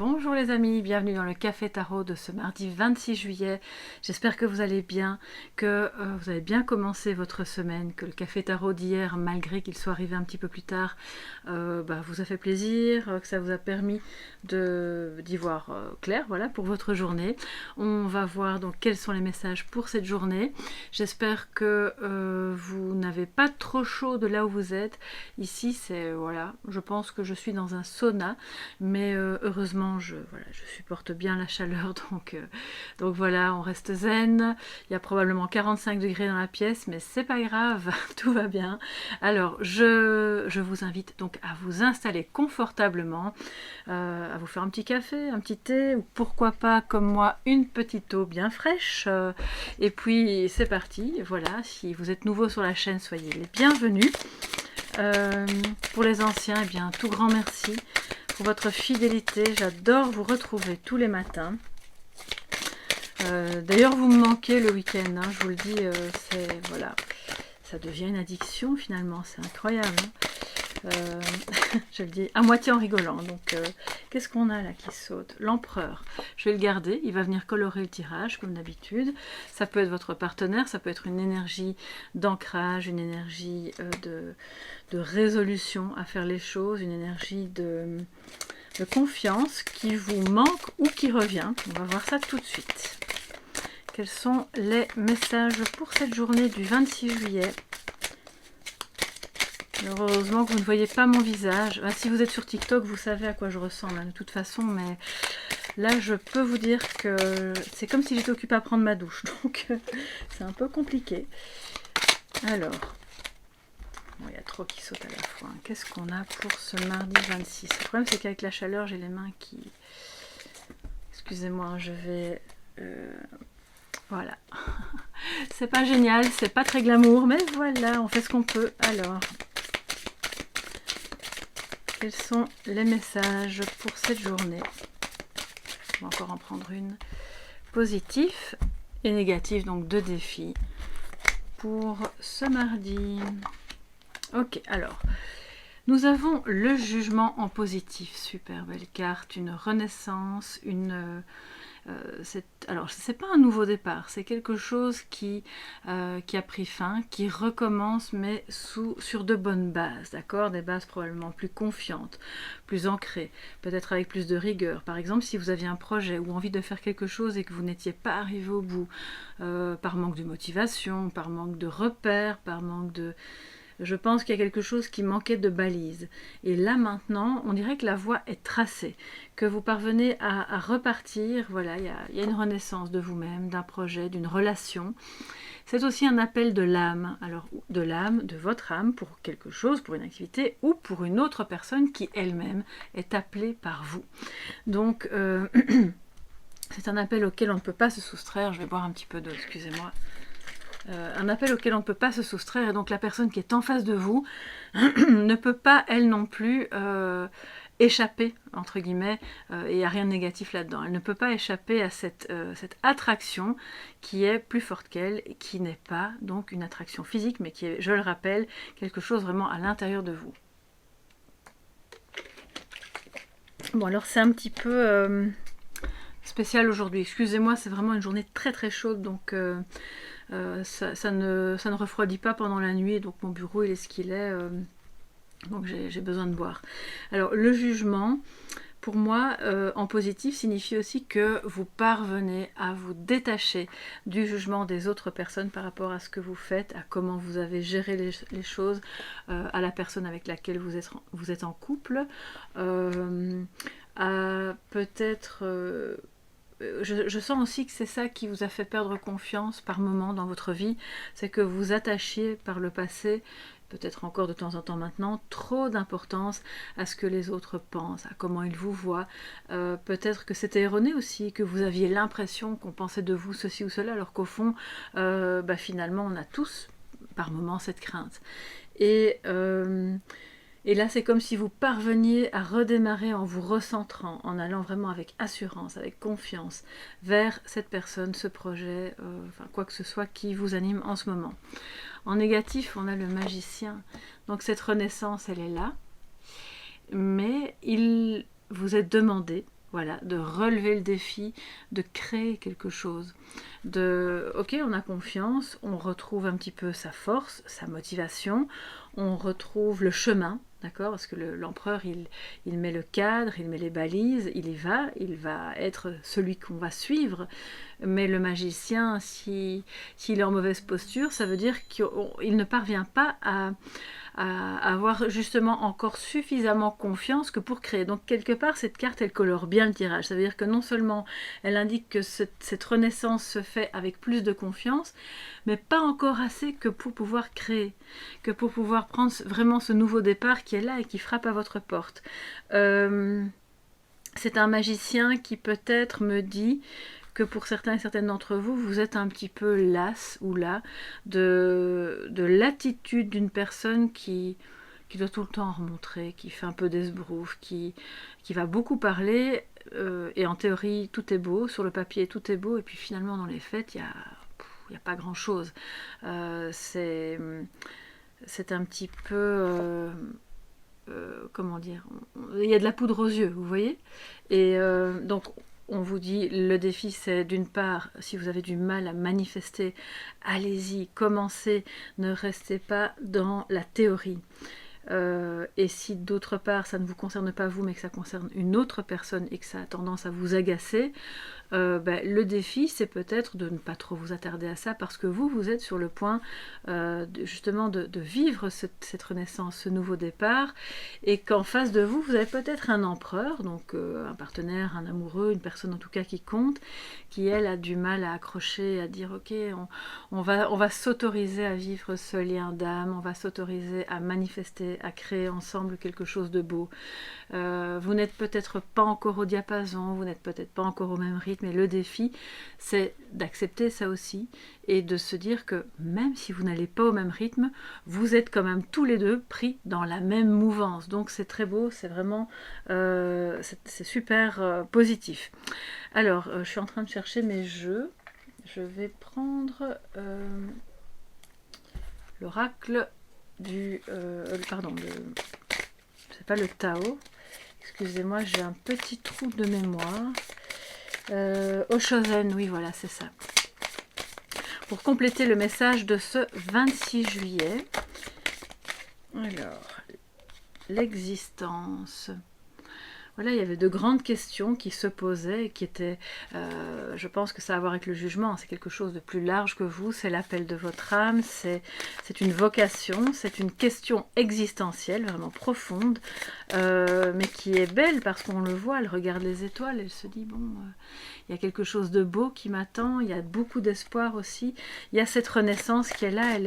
Bonjour les amis, bienvenue dans le Café Tarot de ce mardi 26 juillet. J'espère que vous allez bien, que vous avez bien commencé votre semaine, que le Café Tarot d'hier, malgré qu'il soit arrivé un petit peu plus tard, vous a fait plaisir, que ça vous a permis d'y voir clair, voilà, pour votre journée. On va voir donc quels sont les messages pour cette journée. J'espère que vous n'avez pas trop chaud de là où vous êtes. Ici, c'est, voilà, je pense que je suis dans un sauna, mais heureusement, je supporte bien la chaleur, donc voilà, on reste zen. Il y a probablement 45 degrés dans la pièce, mais c'est pas grave, tout va bien. Alors, je vous invite donc à vous installer confortablement, à vous faire un petit café, un petit thé, ou pourquoi pas, comme moi, une petite eau bien fraîche. Et puis, c'est parti. Voilà, si vous êtes nouveau sur la chaîne, soyez les bienvenus. Pour les anciens, eh bien, tout grand merci pour votre fidélité. J'adore vous retrouver tous les matins. D'ailleurs, vous me manquez le week-end, hein, je vous le dis, voilà, ça devient une addiction finalement, c'est incroyable. Je le dis à moitié en rigolant. Donc, qu'est-ce qu'on a là qui saute? L'empereur. Je vais le garder, il va venir colorer le tirage comme d'habitude. Ça peut être votre partenaire, ça peut être une énergie d'ancrage, une énergie de résolution à faire les choses, une énergie de confiance qui vous manque ou qui revient. On va voir ça tout de suite. Quels sont les messages pour cette journée du 26 juillet? Heureusement que vous ne voyez pas mon visage. Si vous êtes sur TikTok, vous savez à quoi je ressemble, hein, de toute façon, mais là, je peux vous dire que c'est comme si j'étais occupée à prendre ma douche, donc c'est un peu compliqué. Alors, bon, il y a trop qui sautent à la fois. Hein. Qu'est-ce qu'on a pour ce mardi 26? Le problème, c'est qu'avec la chaleur, j'ai les mains qui... Excusez-moi, je vais... Voilà. C'est pas génial, c'est pas très glamour, mais voilà, on fait ce qu'on peut. Alors... Quels sont les messages pour cette journée? On va encore en prendre une. Positif et négatif, donc deux défis pour ce mardi. Ok, alors, nous avons le jugement en positif. Super belle carte, une renaissance, alors, c'est pas un nouveau départ, c'est quelque chose qui a pris fin, qui recommence, mais sur de bonnes bases, d'accord? Des bases probablement plus confiantes, plus ancrées, peut-être avec plus de rigueur. Par exemple, si vous aviez un projet ou envie de faire quelque chose et que vous n'étiez pas arrivé au bout, par manque de motivation, par manque de repères, par manque de... Je pense qu'il y a quelque chose qui manquait de balises. Et là maintenant, on dirait que la voie est tracée, que vous parvenez à repartir. Voilà, il y a une renaissance de vous-même, d'un projet, d'une relation. C'est aussi un appel de l'âme. Alors, de l'âme, de votre âme, pour quelque chose, pour une activité, ou pour une autre personne qui elle-même est appelée par vous. Donc, c'est un appel auquel on ne peut pas se soustraire. Je vais boire un petit peu d'eau, excusez-moi. Un appel auquel on ne peut pas se soustraire, et donc la personne qui est en face de vous ne peut pas, elle non plus, échapper, entre guillemets, et il n'y a rien de négatif là-dedans. Elle ne peut pas échapper à cette attraction qui est plus forte qu'elle, et qui n'est pas donc une attraction physique, mais qui est, je le rappelle, quelque chose vraiment à l'intérieur de vous. Bon, alors c'est un petit peu spécial aujourd'hui. Excusez-moi, c'est vraiment une journée très très chaude, donc... ça ne refroidit pas pendant la nuit, donc mon bureau il est ce qu'il est, donc j'ai besoin de boire. Alors le jugement, pour moi, en positif, signifie aussi que vous parvenez à vous détacher du jugement des autres personnes par rapport à ce que vous faites, à comment vous avez géré les choses, à la personne avec laquelle vous êtes en couple, à peut-être... Je sens aussi que c'est ça qui vous a fait perdre confiance par moment dans votre vie, c'est que vous attachiez par le passé, peut-être encore de temps en temps maintenant, trop d'importance à ce que les autres pensent, à comment ils vous voient. Peut-être que c'était erroné aussi, que vous aviez l'impression qu'on pensait de vous ceci ou cela, alors qu'au fond, finalement, on a tous par moment cette crainte. Et là, c'est comme si vous parveniez à redémarrer en vous recentrant, en allant vraiment avec assurance, avec confiance, vers cette personne, ce projet, quoi que ce soit qui vous anime en ce moment. En négatif, on a le magicien. Donc cette renaissance, elle est là. Mais il vous est demandé voilà, de relever le défi, de créer quelque chose. Ok, on a confiance, on retrouve un petit peu sa force, sa motivation, on retrouve le chemin, d'accord? Parce que l'empereur, il met le cadre, il met les balises, il va être celui qu'on va suivre. Mais le magicien, s'il est en mauvaise posture, ça veut dire qu'il ne parvient pas à avoir justement encore suffisamment confiance que pour créer. Donc quelque part, cette carte, elle colore bien le tirage. Ça veut dire que non seulement elle indique que cette renaissance se fait avec plus de confiance, mais pas encore assez que pour pouvoir créer, que pour pouvoir prendre vraiment ce nouveau départ qui est là et qui frappe à votre porte. C'est un magicien qui peut-être me dit que pour certains et certaines d'entre vous, vous êtes un petit peu las ou là de l'attitude d'une personne qui doit tout le temps remontrer, qui fait un peu d'esbrouf, qui va beaucoup parler, et en théorie tout est beau, sur le papier tout est beau, et puis finalement dans les faits, il n'y a pas grand-chose. C'est un petit peu... comment dire, il y a de la poudre aux yeux, vous voyez. Et donc on vous dit, le défi c'est d'une part, si vous avez du mal à manifester, allez-y, commencez, ne restez pas dans la théorie. Et si d'autre part ça ne vous concerne pas vous mais que ça concerne une autre personne et que ça a tendance à vous agacer, le défi c'est peut-être de ne pas trop vous attarder à ça parce que vous êtes sur le point justement de vivre cette renaissance, ce nouveau départ, et qu'en face de vous, vous avez peut-être un empereur, donc un partenaire, un amoureux, une personne en tout cas qui compte, qui elle a du mal à accrocher, à dire ok, on va s'autoriser à vivre ce lien d'âme, on va s'autoriser à manifester, à créer ensemble quelque chose de beau. Vous n'êtes peut-être pas encore au diapason, vous n'êtes peut-être pas encore au même rythme, et le défi, c'est d'accepter ça aussi, et de se dire que même si vous n'allez pas au même rythme, vous êtes quand même tous les deux pris dans la même mouvance. Donc c'est très beau, c'est vraiment c'est super positif. Alors, je suis en train de chercher mes jeux. Je vais prendre l'oracle du... pardon, c'est pas le Tao. Excusez-moi, j'ai un petit trou de mémoire. Oshozen, oui, voilà, c'est ça. Pour compléter le message de ce 26 juillet. Alors, l'existence. Voilà, il y avait de grandes questions qui se posaient et qui étaient, je pense que ça a à voir avec le jugement, c'est quelque chose de plus large que vous, c'est l'appel de votre âme, c'est une vocation, c'est une question existentielle, vraiment profonde, mais qui est belle parce qu'on le voit, elle regarde les étoiles, elle se dit, bon, il y a quelque chose de beau qui m'attend, il y a beaucoup d'espoir aussi, il y a cette renaissance qui est là,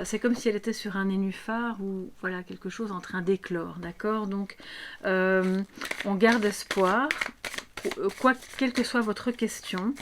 c'est comme si elle était sur un nénuphar ou voilà, quelque chose en train d'éclore, d'accord? Donc, on garde espoir, quelle que soit votre question,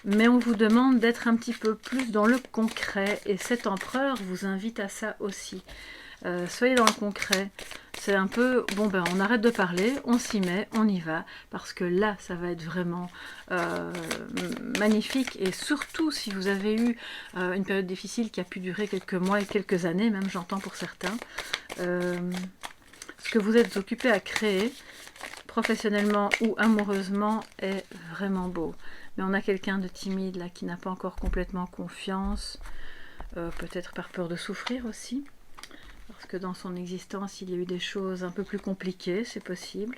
mais on vous demande d'être un petit peu plus dans le concret, et cet empereur vous invite à ça aussi. Soyez dans le concret. C'est un peu, bon ben on arrête de parler, on s'y met, on y va, parce que là ça va être vraiment magnifique, et surtout si vous avez eu une période difficile qui a pu durer quelques mois et quelques années, même j'entends pour certains, ce que vous êtes occupé à créer, professionnellement ou amoureusement, est vraiment beau. Mais on a quelqu'un de timide là qui n'a pas encore complètement confiance, peut-être par peur de souffrir aussi, parce que dans son existence il y a eu des choses un peu plus compliquées, c'est possible.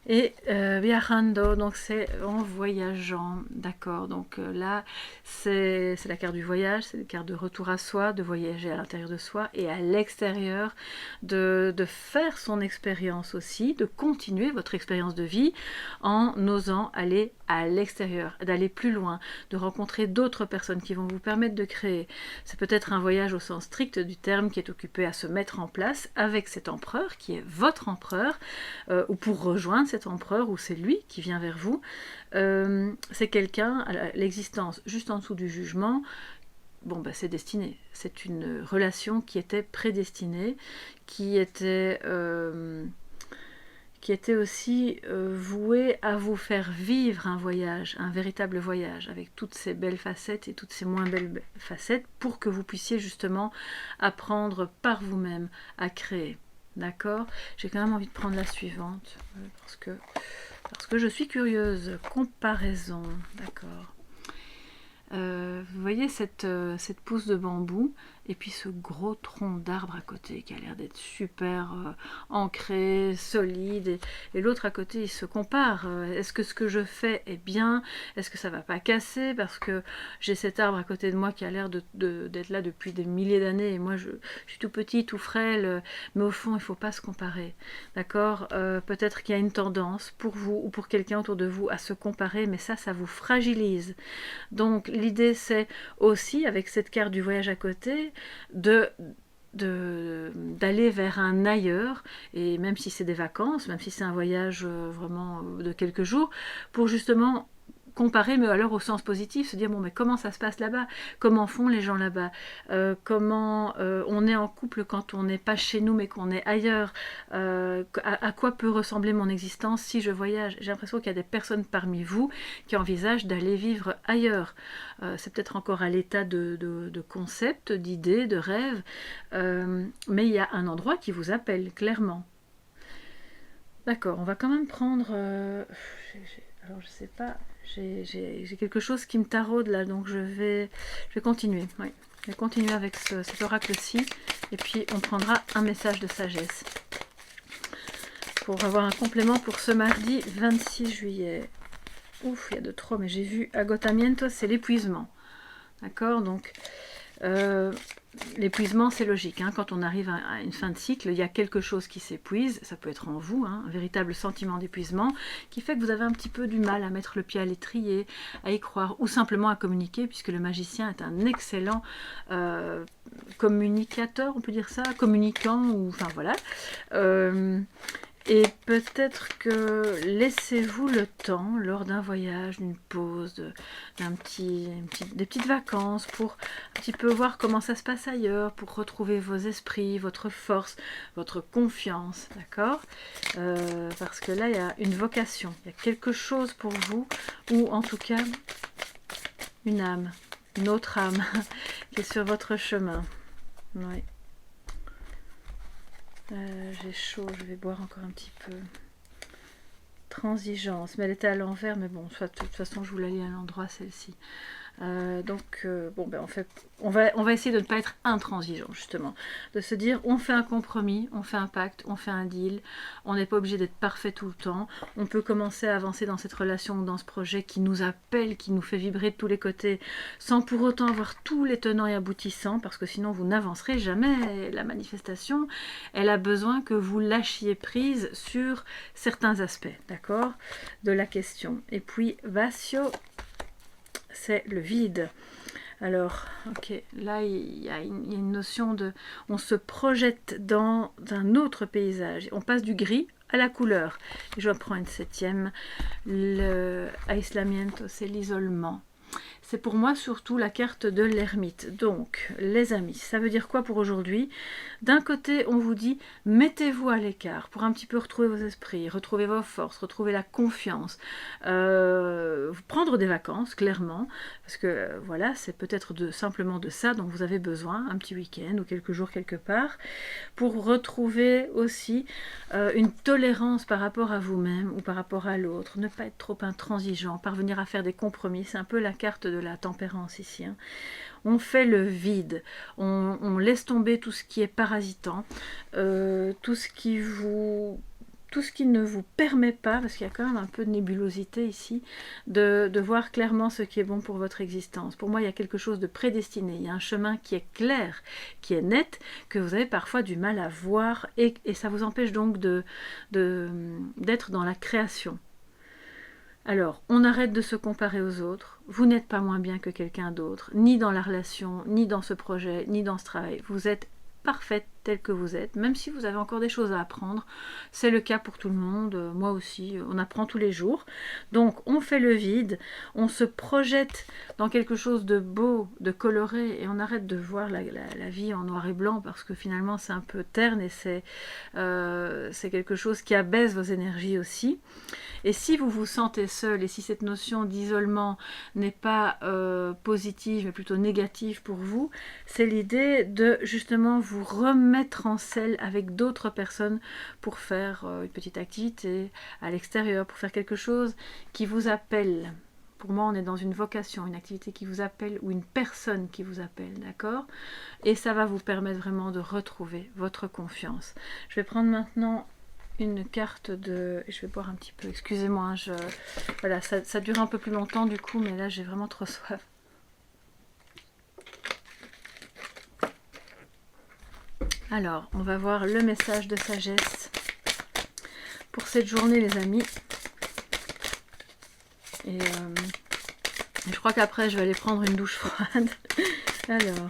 Et viajando, donc c'est en voyageant, d'accord, donc là c'est la carte du voyage, c'est la carte de retour à soi, de voyager à l'intérieur de soi et à l'extérieur, de faire son expérience aussi, de continuer votre expérience de vie en osant aller à l'extérieur, d'aller plus loin, de rencontrer d'autres personnes qui vont vous permettre de créer. C'est peut-être un voyage au sens strict du terme qui est occupé à se mettre en place avec cet empereur qui est votre empereur, ou pour rejoindre cet empereur, ou c'est lui qui vient vers vous. C'est quelqu'un, l'existence juste en dessous du jugement, bon ben c'est destiné, c'est une relation qui était prédestinée, qui était aussi vouée à vous faire vivre un voyage, un véritable voyage, avec toutes ces belles facettes et toutes ces moins belles facettes, pour que vous puissiez justement apprendre par vous-même à créer. d'accord? J'ai quand même envie de prendre la suivante, parce que je suis curieuse. Comparaison, d'accord. Vous voyez cette pousse de bambou et puis ce gros tronc d'arbre à côté qui a l'air d'être super ancré, solide, et l'autre à côté il se compare. Est-ce que ce que je fais est bien? Est-ce que ça va pas casser? Parce que j'ai cet arbre à côté de moi qui a l'air d'être là depuis des milliers d'années et moi je suis tout petit, tout frêle, mais au fond il faut pas se comparer, d'accord? Peut-être qu'il y a une tendance pour vous ou pour quelqu'un autour de vous à se comparer, mais ça vous fragilise. Donc l'idée c'est aussi, avec cette carte du voyage à côté, d'aller vers un ailleurs, et même si c'est des vacances, même si c'est un voyage vraiment de quelques jours, pour justement comparer, mais alors au sens positif, se dire bon mais comment ça se passe là-bas, comment font les gens là-bas, comment on est en couple quand on n'est pas chez nous mais qu'on est ailleurs, à quoi peut ressembler mon existence si je voyage. J'ai l'impression qu'il y a des personnes parmi vous qui envisagent d'aller vivre ailleurs. C'est peut-être encore à l'état de concept, d'idées, de rêves, mais il y a un endroit qui vous appelle clairement. D'accord, on va quand même prendre... alors je sais pas, j'ai quelque chose qui me taraude là, donc je vais continuer. Oui. Je vais continuer avec cet oracle-ci, et puis on prendra un message de sagesse pour avoir un complément pour ce mardi 26 juillet. Ouf, il y a de trop, mais j'ai vu agotamiento, c'est l'épuisement. D'accord, donc l'épuisement c'est logique, hein. Quand on arrive à une fin de cycle, il y a quelque chose qui s'épuise, ça peut être en vous, hein, un véritable sentiment d'épuisement qui fait que vous avez un petit peu du mal à mettre le pied à l'étrier, à y croire, ou simplement à communiquer, puisque le magicien est un excellent communicateur, on peut dire ça, communicant, ou enfin voilà. Et peut-être que laissez-vous le temps, lors d'un voyage, d'une pause, des petites vacances, pour un petit peu voir comment ça se passe ailleurs, pour retrouver vos esprits, votre force, votre confiance, d'accord? Parce que là, il y a une vocation, il y a quelque chose pour vous, ou en tout cas, une âme, une autre âme, qui est sur votre chemin. Oui. J'ai chaud, je vais boire encore un petit peu. Transigence, mais elle était à l'envers, mais bon, de toute façon, je vous la lis à l'endroit, celle-ci. Bon, ben, on va essayer de ne pas être intransigeant, justement. De se dire, on fait un compromis, on fait un pacte, on fait un deal. On n'est pas obligé d'être parfait tout le temps. On peut commencer à avancer dans cette relation ou dans ce projet qui nous appelle, qui nous fait vibrer de tous les côtés, sans pour autant avoir tous les tenants et aboutissants, parce que sinon, vous n'avancerez jamais. La manifestation, elle a besoin que vous lâchiez prise sur certains aspects, d'accord, de la question. Et puis, Vasio, c'est le vide. Alors, ok, là il y a une notion de... On se projette dans un autre paysage. On passe du gris à la couleur. Je reprends une septième. Le aislamiento, c'est l'isolement. C'est pour moi surtout la carte de l'ermite. Donc, les amis, ça veut dire quoi pour aujourd'hui? D'un côté, on vous dit, mettez-vous à l'écart pour un petit peu retrouver vos esprits, retrouver vos forces, retrouver la confiance, prendre des vacances, clairement, parce que voilà, c'est peut-être simplement de ça dont vous avez besoin, un petit week-end ou quelques jours quelque part, pour retrouver aussi une tolérance par rapport à vous-même ou par rapport à l'autre, ne pas être trop intransigeant, parvenir à faire des compromis. C'est un peu la carte de la tempérance ici, hein. On fait le vide, on laisse tomber tout ce qui est parasitant, tout ce qui ne vous permet pas, parce qu'il y a quand même un peu de nébulosité ici, de voir clairement ce qui est bon pour votre existence. Pour moi, il y a quelque chose de prédestiné, il y a un chemin qui est clair, qui est net, que vous avez parfois du mal à voir, et ça vous empêche donc d'être dans la création. Alors, on arrête de se comparer aux autres. Vous n'êtes pas moins bien que quelqu'un d'autre, ni dans la relation, ni dans ce projet, ni dans ce travail. Vous êtes parfaite telle que vous êtes, même si vous avez encore des choses à apprendre. C'est le cas pour tout le monde, moi aussi, on apprend tous les jours. Donc, on fait le vide, on se projette dans quelque chose de beau, de coloré, et on arrête de voir la vie en noir et blanc, parce que finalement, c'est un peu terne, et c'est quelque chose qui abaisse vos énergies aussi. Et si vous vous sentez seul, et si cette notion d'isolement n'est pas positive, mais plutôt négative pour vous, c'est l'idée de justement vous remettre en selle avec d'autres personnes pour faire une petite activité à l'extérieur, pour faire quelque chose qui vous appelle. Pour moi, on est dans une vocation, une activité qui vous appelle ou une personne qui vous appelle, d'accord? Et ça va vous permettre vraiment de retrouver votre confiance. Je vais prendre maintenant une carte de... Je vais boire un petit peu, excusez-moi, hein, voilà, ça dure un peu plus longtemps du coup, mais là j'ai vraiment trop soif. Alors, on va voir le message de sagesse pour cette journée, les amis. Et je crois qu'après, je vais aller prendre une douche froide. Alors,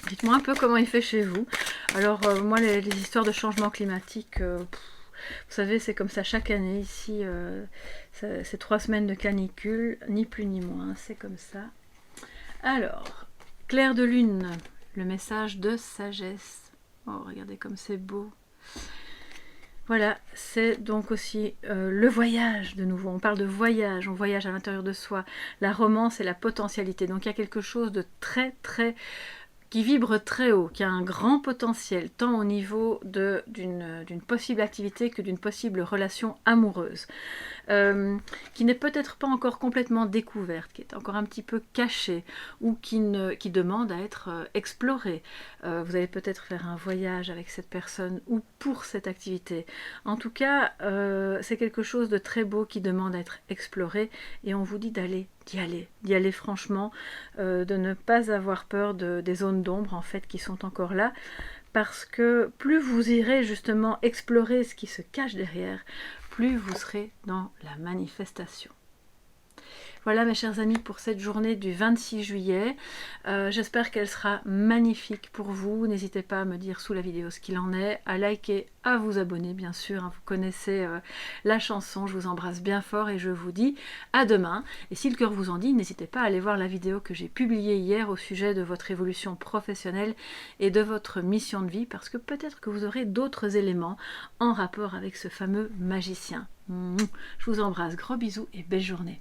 dites-moi un peu comment il fait chez vous. Alors, moi, les histoires de changement climatique, vous savez, c'est comme ça chaque année ici. C'est 3 semaines de canicule, ni plus ni moins, c'est comme ça. Alors, clair de lune, le message de sagesse. Oh, regardez comme c'est beau. Voilà, c'est donc aussi le voyage de nouveau. On parle de voyage, on voyage à l'intérieur de soi, la romance et la potentialité. Donc il y a quelque chose de qui vibre très haut, qui a un grand potentiel, tant au niveau d'une possible activité que d'une possible relation amoureuse, qui n'est peut-être pas encore complètement découverte, qui est encore un petit peu cachée, ou qui demande à être explorée. Vous allez peut-être faire un voyage avec cette personne ou pour cette activité. En tout cas, c'est quelque chose de très beau qui demande à être exploré, et on vous dit d'y aller franchement, de ne pas avoir peur des zones d'ombre en fait qui sont encore là, parce que plus vous irez justement explorer ce qui se cache derrière, plus vous serez dans la manifestation. Voilà mes chers amis pour cette journée du 26 juillet. J'espère qu'elle sera magnifique pour vous. N'hésitez pas à me dire sous la vidéo ce qu'il en est, à liker, à vous abonner bien sûr. Vous connaissez la chanson. Je vous embrasse bien fort et je vous dis à demain. Et si le cœur vous en dit, n'hésitez pas à aller voir la vidéo que j'ai publiée hier au sujet de votre évolution professionnelle et de votre mission de vie, parce que peut-être que vous aurez d'autres éléments en rapport avec ce fameux magicien. Je vous embrasse, gros bisous et belle journée.